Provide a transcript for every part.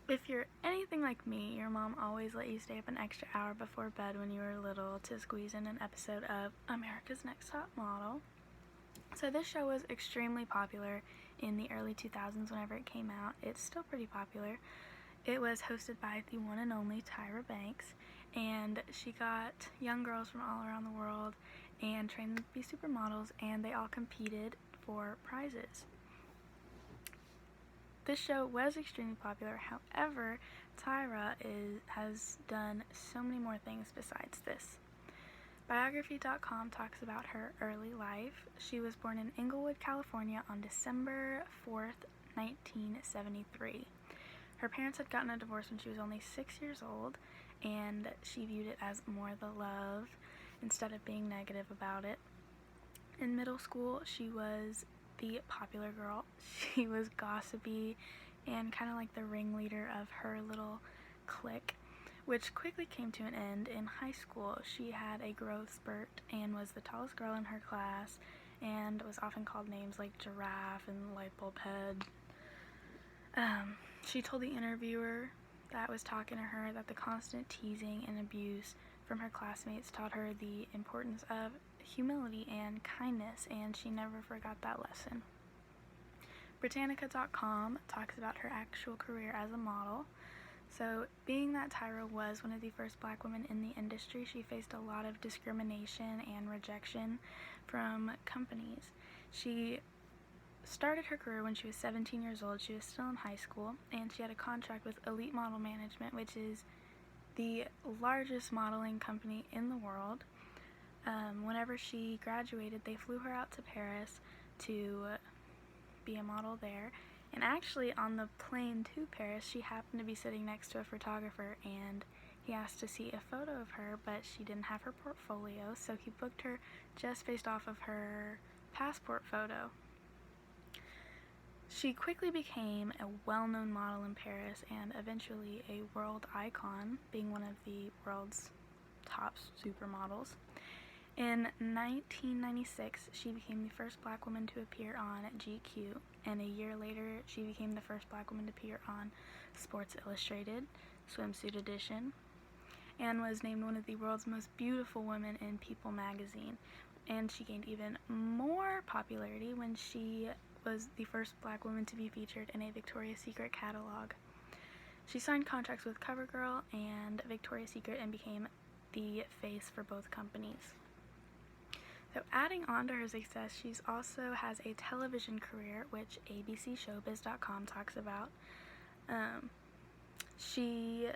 If you're anything like me, your mom always let you stay up an extra hour before bed when you were little to squeeze in an episode of America's Next Top Model. So this show was extremely popular in the early 2000s whenever it came out. It's still pretty popular. It was hosted by the one and only Tyra Banks, and she got young girls from all around the world and trained them to be supermodels, and they all competed for prizes. This show was extremely popular. However, Tyra has done so many more things besides this. Biography.com talks about her early life. She was born in Inglewood, California on December 4th, 1973. Her parents had gotten a divorce when she was only 6 years old, and she viewed it as more the love instead of being negative about it. In middle school, she was the popular girl. She was gossipy and kind of like the ringleader of her little clique, which quickly came to an end. In high school, she had a growth spurt and was the tallest girl in her class and was often called names like giraffe and light bulb head. She told the interviewer that was talking to her that the constant teasing and abuse from her classmates taught her the importance of humility and kindness, and she never forgot that lesson. Britannica.com talks about her actual career as a model. So, being that Tyra was one of the first black women in the industry, she faced a lot of discrimination and rejection from companies. She started her career when she was 17 years old. She was still in high school, and she had a contract with Elite Model Management, which is the largest modeling company in the world. Whenever she graduated, they flew her out to Paris to be a model there. And actually, on the plane to Paris, she happened to be sitting next to a photographer, and he asked to see a photo of her, but she didn't have her portfolio, so he booked her just based off of her passport photo. She quickly became a well-known model in Paris and eventually a world icon, being one of the world's top supermodels. In 1996, she became the first black woman to appear on GQ, and a year later, she became the first black woman to appear on Sports Illustrated, Swimsuit Edition, and was named one of the world's most beautiful women in People magazine. And she gained even more popularity when she was the first black woman to be featured in a Victoria's Secret catalog. She signed contracts with CoverGirl and Victoria's Secret and became the face for both companies. So adding on to her success, she also has a television career, which ABCShowbiz.com talks about. She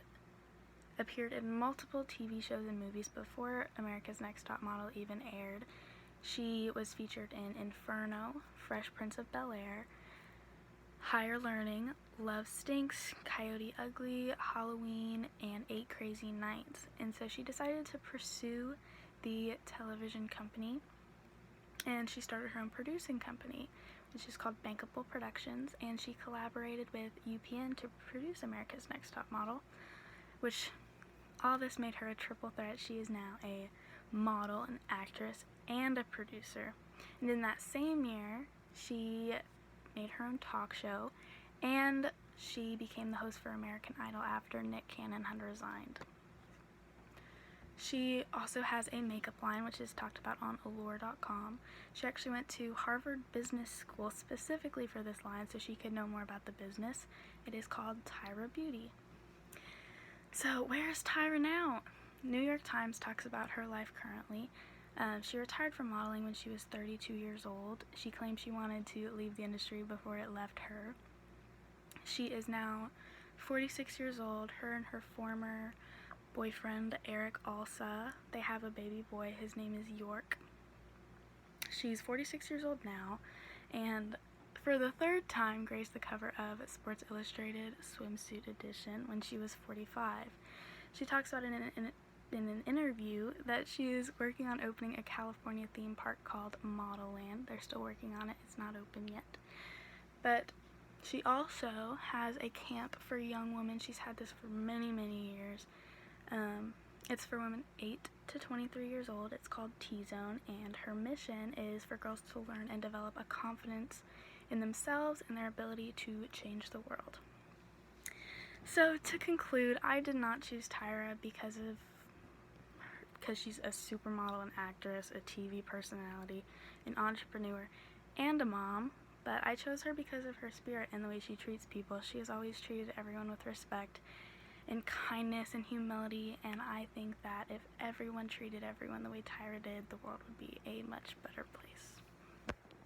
appeared in multiple TV shows and movies before America's Next Top Model even aired. She was featured in Inferno, Fresh Prince of Bel-Air, Higher Learning, Love Stinks, Coyote Ugly, Halloween, and 8 Crazy Nights. And so she decided to pursue the television company, and she started her own producing company, which is called Bankable Productions, and she collaborated with UPN to produce America's Next Top Model, which all this made her a triple threat. She is now a model, an actress, and a producer. And in that same year, she made her own talk show, and she became the host for American Idol after Nick Cannon had resigned. She also has a makeup line, which is talked about on Allure.com. She actually went to Harvard Business School specifically for this line so she could know more about the business. It is called Tyra Beauty. So where's Tyra now? New York Times talks about her life currently. She retired from modeling when she was 32 years old. She claimed she wanted to leave the industry before it left her. She is now 46 years old. Her and her former boyfriend, Eric Alsa, they have a baby boy. His name is York. She's 46 years old now, and for the third time graced the cover of Sports Illustrated Swimsuit Edition when she was 45. She talks about in an interview that she is working on opening a California theme park called Model Land. They're still working on it. It's not open yet. But she also has a camp for young women. She's had this for many, many years. It's for women 8 to 23 years old. It's called T-Zone, and her mission is for girls to learn and develop a confidence in themselves and their ability to change the world. So to conclude, I did not choose Tyra because she's a supermodel, an actress, a TV personality, an entrepreneur, and a mom. But I chose her because of her spirit and the way she treats people. She has always treated everyone with respect and kindness and humility, and I think that if everyone treated everyone the way Tyra did, the world would be a much better place.